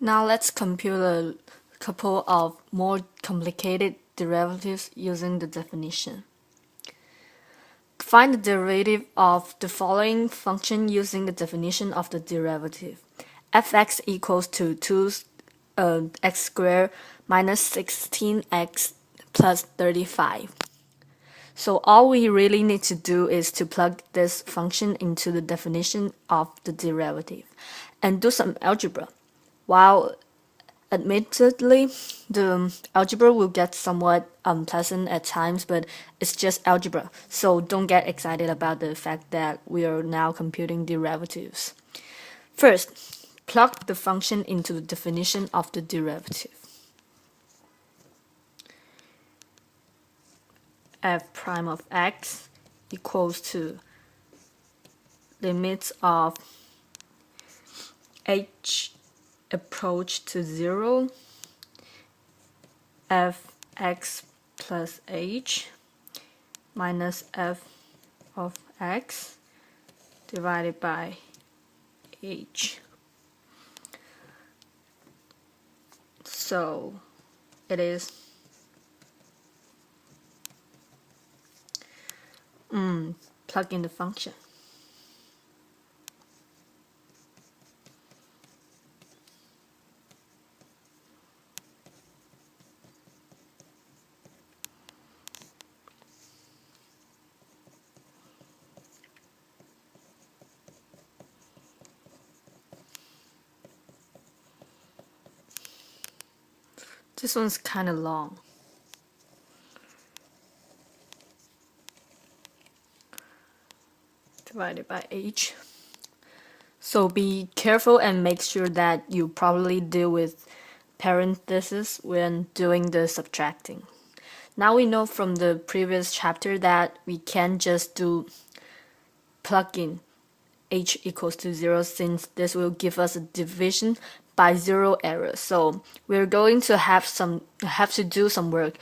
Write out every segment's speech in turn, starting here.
Now let's compute a couple of more complicated derivatives using the definition. Find the derivative of the following function using the definition of the derivative. Fx equals to 2x squared minus 16x plus 35. So all we really need to do is to plug this function into the definition of the derivative and do some algebra. While admittedly, the algebra will get somewhat unpleasant at times, but it's just algebra, so don't get excited about the fact that we are now computing derivatives. First, plug the function into the definition of the derivative. F prime of x equals to limits of h approach to 0 fx plus h minus f of x divided by h. So it is plug in the function. This one's kind of long. Divided by h. So be careful and make sure that you probably deal with parentheses when doing the subtracting. Now we know from the previous chapter that we can just do plug in h equals to 0, since this will give us a division by 0 error. So we're going to have to do some work.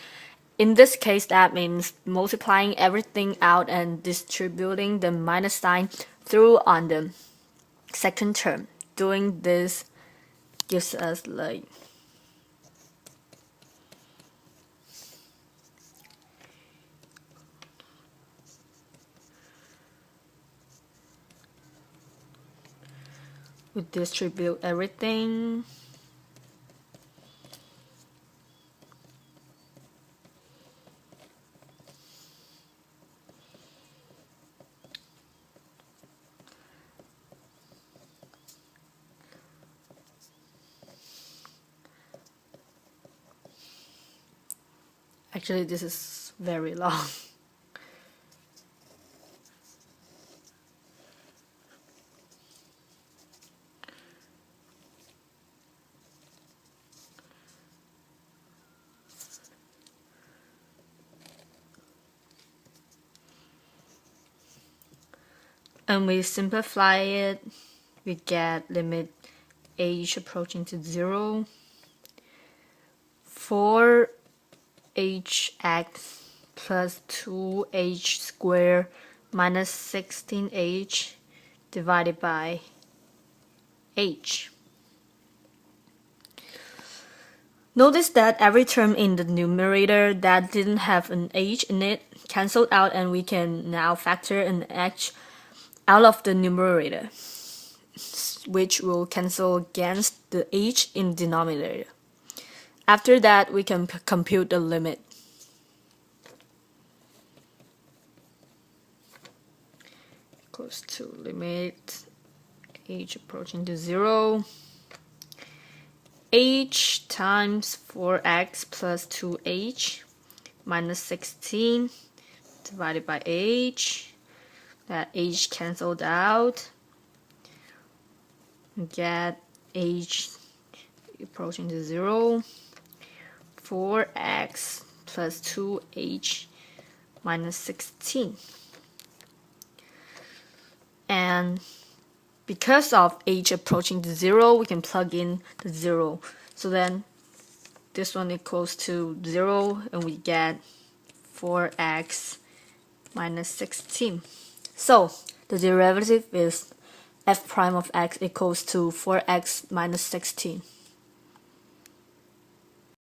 In this case, that means multiplying everything out and distributing the minus sign through on the second term. Doing this gives us like we distribute everything. Actually, this is very long. And we simplify it, we get limit h approaching to 0, 4hx plus 2h squared minus 16h divided by h. Notice that every term in the numerator that didn't have an h in it canceled out, and we can now factor an h out of the numerator, which will cancel against the h in denominator. After that, we can compute the limit. Equals to limit h approaching to 0, h times 4x plus 2h minus 16 divided by h. That h canceled out. Get h approaching to 0, 4x plus 2h minus 16. And because of h approaching to 0, we can plug in the 0. So then this one equals to 0, and we get 4x minus 16. So the derivative is f prime of x equals to 4x minus 16.